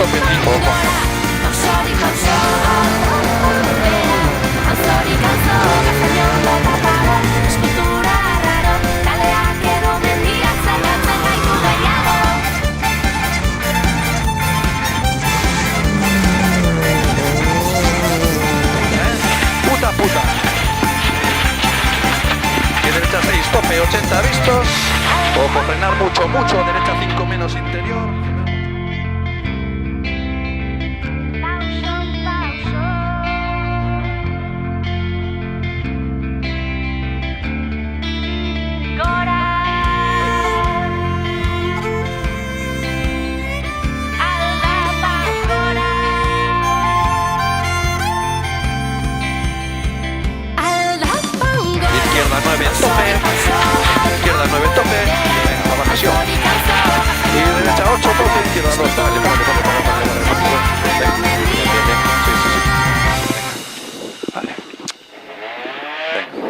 tope 5, ojo. Puta. Y derecha 6, tope 80 vistos. Ojo, frenar mucho, derecha 5 menos interior. Izquierda 9 tope, izquierda 9 tope, venga, la bajasión. Y derecha 8 tope, izquierda 2, vale. Sí. Vale. Venga.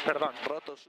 Perdón, rotos.